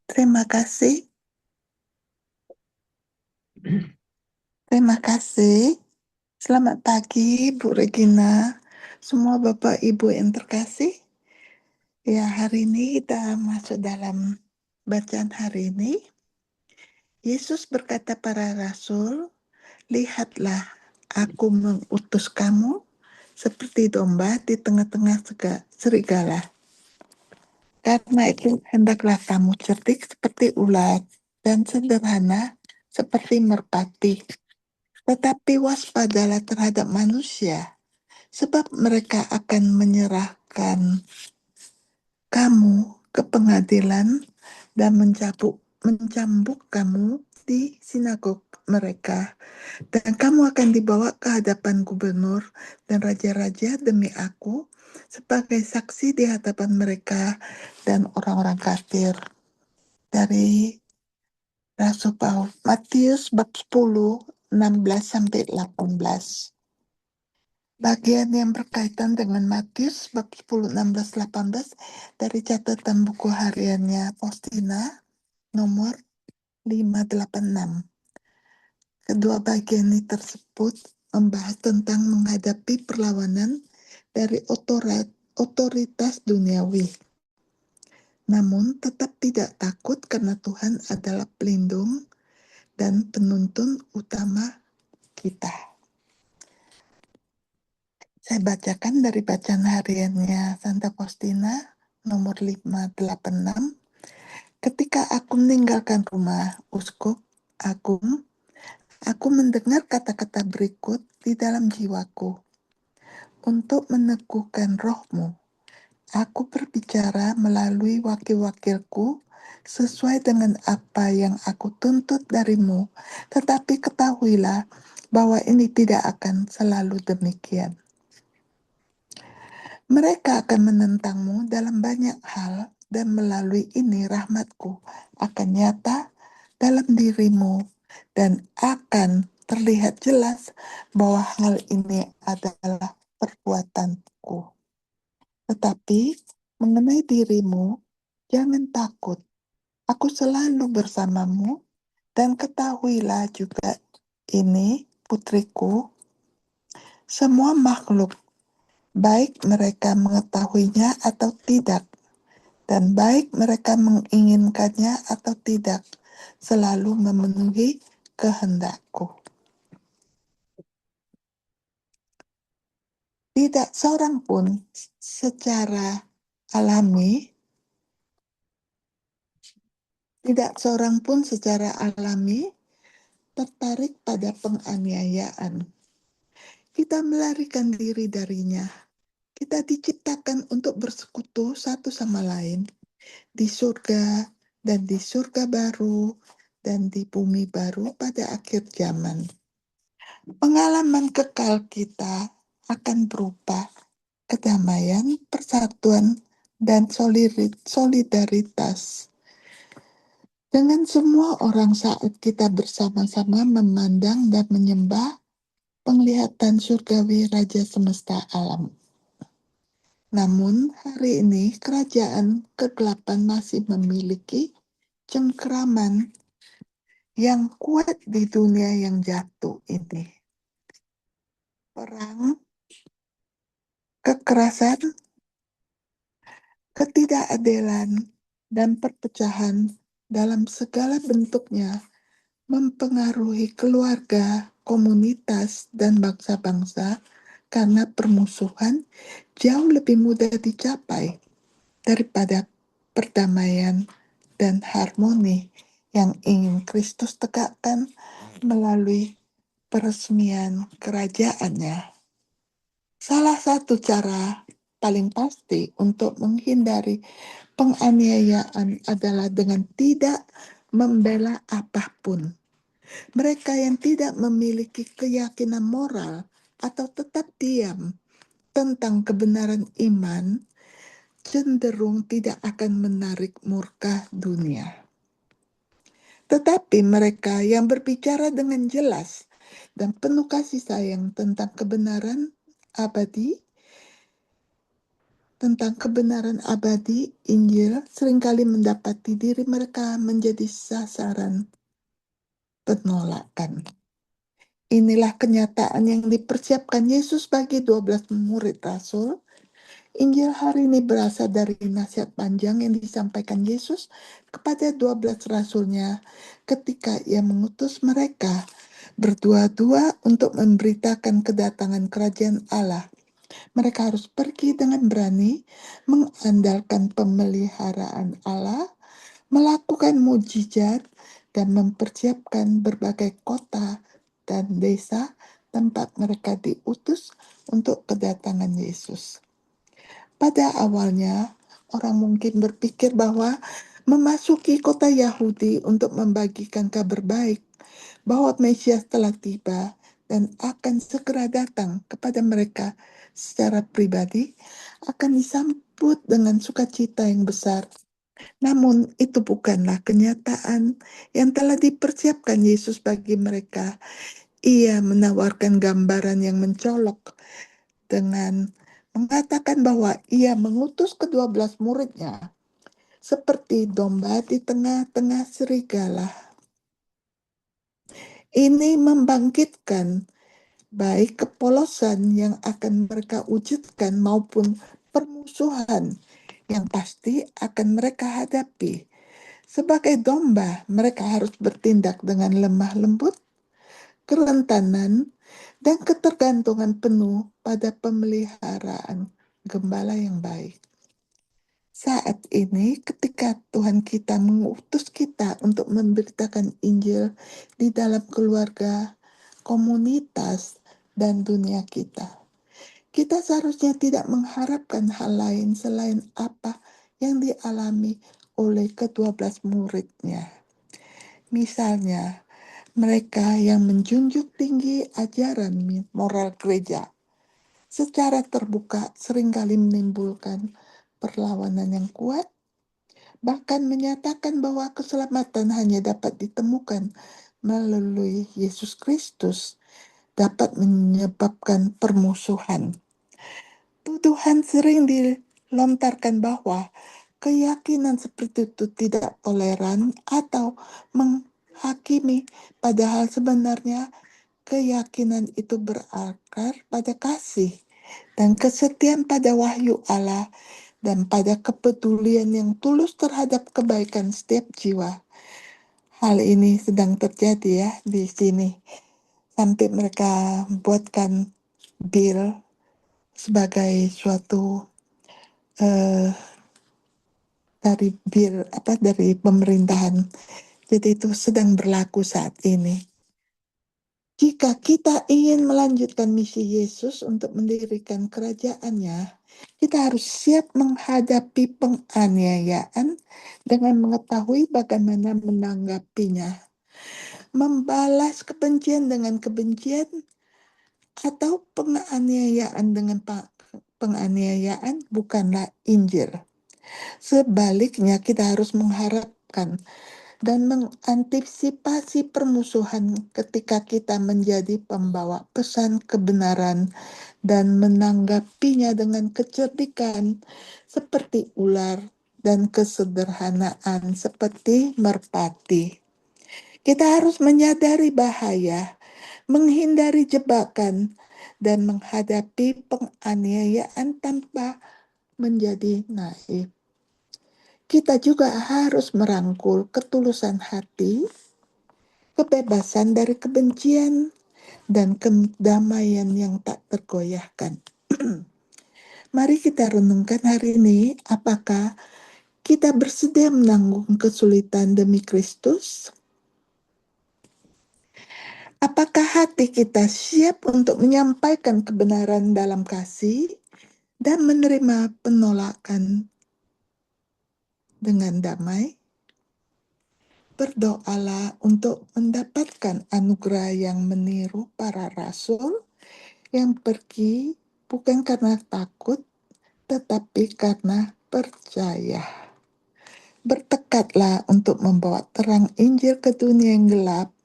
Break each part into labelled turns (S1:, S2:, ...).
S1: Terima kasih. Terima kasih. Selamat pagi, Bu Regina. Semua Bapak Ibu yang terkasih. Ya, hari ini kita masuk dalam bacaan hari ini. Yesus berkata para rasul, "Lihatlah, aku mengutus kamu seperti domba di tengah-tengah serigala. Karena itu, hendaklah kamu cerdik seperti ulat dan sederhana seperti merpati. Tetapi waspadalah terhadap manusia, sebab mereka akan menyerahkan kamu ke pengadilan dan mencambuk kamu di sinagog mereka. Dan kamu akan dibawa ke hadapan gubernur dan raja-raja demi aku sebagai saksi di hadapan mereka dan orang-orang kafir." Dari Rasul Paulus, Matius bab 10, 16-18. Bagian yang berkaitan dengan Matius bab 10, 16, 18 dari catatan buku hariannya Postina nomor 586. Kedua bagian ini tersebut membahas tentang menghadapi perlawanan dari otoritas duniawi. Namun tetap tidak takut karena Tuhan adalah pelindung dan penuntun utama kita. Saya bacakan dari bacaan hariannya Santa Faustina nomor 586. Ketika aku meninggalkan rumah uskup agung, aku mendengar kata-kata berikut di dalam jiwaku. Untuk meneguhkan rohmu, aku berbicara melalui wakil-wakilku sesuai dengan apa yang aku tuntut darimu, tetapi ketahuilah bahwa ini tidak akan selalu demikian. Mereka akan menentangmu dalam banyak hal, dan melalui ini rahmatku akan nyata dalam dirimu, dan akan terlihat jelas bahwa hal ini adalah perbuatanku. Tetapi mengenai dirimu, jangan takut. Aku selalu bersamamu, dan ketahuilah juga ini, putriku, semua makhluk, baik mereka mengetahuinya atau tidak, dan baik mereka menginginkannya atau tidak, selalu memenuhi kehendakku. Tidak seorang pun secara alami, tertarik pada penganiayaan. Kita melarikan diri darinya. Kita diciptakan untuk bersekutu satu sama lain di surga dan di surga baru dan di bumi baru pada akhir zaman. Pengalaman kekal kita akan berupa kedamaian, persatuan, dan solidaritas dengan semua orang saat kita bersama-sama memandang dan menyembah penglihatan surgawi Raja Semesta Alam. Namun hari ini kerajaan kegelapan masih memiliki cengkeraman yang kuat di dunia yang jatuh ini. Perang, kekerasan, ketidakadilan, dan perpecahan dalam segala bentuknya mempengaruhi keluarga, komunitas, dan bangsa-bangsa karena permusuhan jauh lebih mudah dicapai daripada perdamaian dan harmoni yang ingin Kristus tegakkan melalui peresmian kerajaannya. Salah satu cara paling pasti untuk menghindari penganiayaan adalah dengan tidak membela apapun. Mereka yang tidak memiliki keyakinan moral atau tetap diam tentang kebenaran iman cenderung tidak akan menarik murka dunia. Tetapi mereka yang berbicara dengan jelas dan penuh kasih sayang tentang kebenaran abadi tentang kebenaran abadi Injil seringkali mendapati diri mereka menjadi sasaran penolakan. Inilah kenyataan yang dipersiapkan Yesus bagi 12 murid rasul. Injil hari ini berasal dari nasihat panjang yang disampaikan Yesus kepada 12 rasulnya ketika ia mengutus mereka berdua-dua untuk memberitakan kedatangan kerajaan Allah. Mereka harus pergi dengan berani, mengandalkan pemeliharaan Allah, melakukan mujizat, dan mempersiapkan berbagai kota dan desa tempat mereka diutus untuk kedatangan Yesus. Pada awalnya, orang mungkin berpikir bahwa memasuki kota Yahudi untuk membagikan kabar baik bahwa Mesias telah tiba dan akan segera datang kepada mereka secara pribadi akan disambut dengan sukacita yang besar. Namun itu bukanlah kenyataan yang telah dipersiapkan Yesus bagi mereka. Ia menawarkan gambaran yang mencolok dengan mengatakan bahwa ia mengutus ke-12 muridnya seperti domba di tengah-tengah serigala. Ini membangkitkan baik kepolosan yang akan mereka wujudkan maupun permusuhan yang pasti akan mereka hadapi. Sebagai domba, mereka harus bertindak dengan lemah lembut, kerentanan, dan ketergantungan penuh pada pemeliharaan gembala yang baik. Saat ini, ketika Tuhan kita mengutus kita untuk memberitakan Injil di dalam keluarga, komunitas, dan dunia kita, kita seharusnya tidak mengharapkan hal lain selain apa yang dialami oleh ke-12 muridnya. Misalnya, mereka yang menjunjung tinggi ajaran moral gereja secara terbuka seringkali menimbulkan perlawanan yang kuat, bahkan menyatakan bahwa keselamatan hanya dapat ditemukan melalui Yesus Kristus, dapat menyebabkan permusuhan. Tuduhan sering dilontarkan bahwa keyakinan seperti itu tidak toleran atau menghakimi, padahal sebenarnya keyakinan itu berakar pada kasih dan kesetiaan pada wahyu Allah dan pada kepedulian yang tulus terhadap kebaikan setiap jiwa. Hal ini sedang terjadi ya di sini. Sampai mereka buatkan bill sebagai suatu dari pemerintahan. Jadi itu sedang berlaku saat ini. Jika kita ingin melanjutkan misi Yesus untuk mendirikan kerajaannya, kita harus siap menghadapi penganiayaan dengan mengetahui bagaimana menanggapinya. Membalas kebencian dengan kebencian atau penganiayaan dengan penganiayaan bukanlah Injil. Sebaliknya, kita harus mengharapkan dan mengantisipasi permusuhan ketika kita menjadi pembawa pesan kebenaran dan menanggapinya dengan kecerdikan seperti ular dan kesederhanaan seperti merpati. Kita harus menyadari bahaya, menghindari jebakan, dan menghadapi penganiayaan tanpa menjadi naif. Kita juga harus merangkul ketulusan hati, kebebasan dari kebencian, dan kedamaian yang tak tergoyahkan. Mari kita renungkan hari ini, apakah kita bersedia menanggung kesulitan demi Kristus? Apakah hati kita siap untuk menyampaikan kebenaran dalam kasih dan menerima penolakan dengan damai? Berdoalah untuk mendapatkan anugerah yang meniru para rasul yang pergi bukan karena takut, tetapi karena percaya. Bertekadlah untuk membawa terang Injil ke dunia yang gelap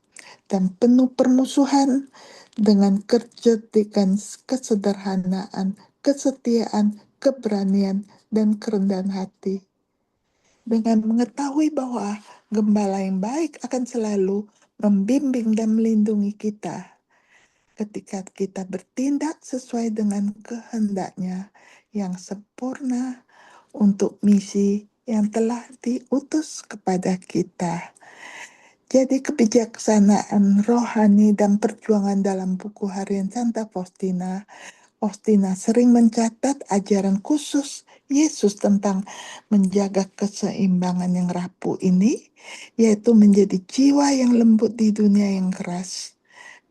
S1: dan penuh permusuhan dengan kecerdikan, kesederhanaan, kesetiaan, keberanian, dan kerendahan hati. Dengan mengetahui bahwa gembala yang baik akan selalu membimbing dan melindungi kita ketika kita bertindak sesuai dengan kehendaknya yang sempurna untuk misi yang telah diutus kepada kita. Jadi kebijaksanaan rohani dan perjuangan dalam buku harian Santa Faustina sering mencatat ajaran khusus Yesus tentang menjaga keseimbangan yang rapuh ini, yaitu menjadi jiwa yang lembut di dunia yang keras.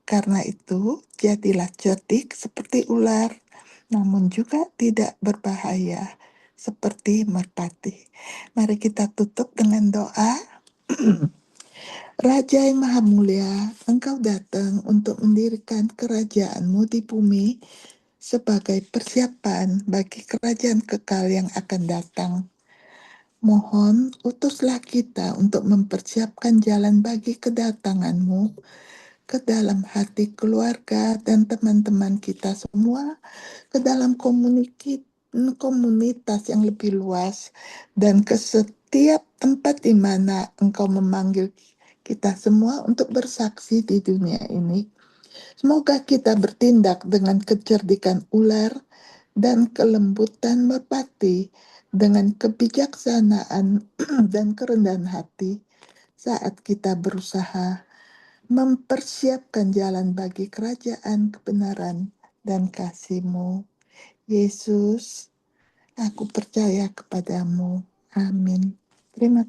S1: Karena itu, jadilah cerdik seperti ular, namun juga tidak berbahaya seperti merpati. Mari kita tutup dengan doa. Raja yang Maha Mulia, Engkau datang untuk mendirikan kerajaan-Mu di bumi sebagai persiapan bagi kerajaan kekal yang akan datang. Mohon utuslah kita untuk mempersiapkan jalan bagi kedatangan-Mu ke dalam hati keluarga dan teman-teman kita semua, ke dalam komunitas yang lebih luas, dan ke setiap tempat di mana Engkau memanggil kita semua untuk bersaksi di dunia ini. Semoga kita bertindak dengan kecerdikan ular dan kelembutan merpati, dengan kebijaksanaan dan kerendahan hati saat kita berusaha mempersiapkan jalan bagi kerajaan kebenaran dan kasih-Mu. Yesus, aku percaya kepadamu. Amin. Terima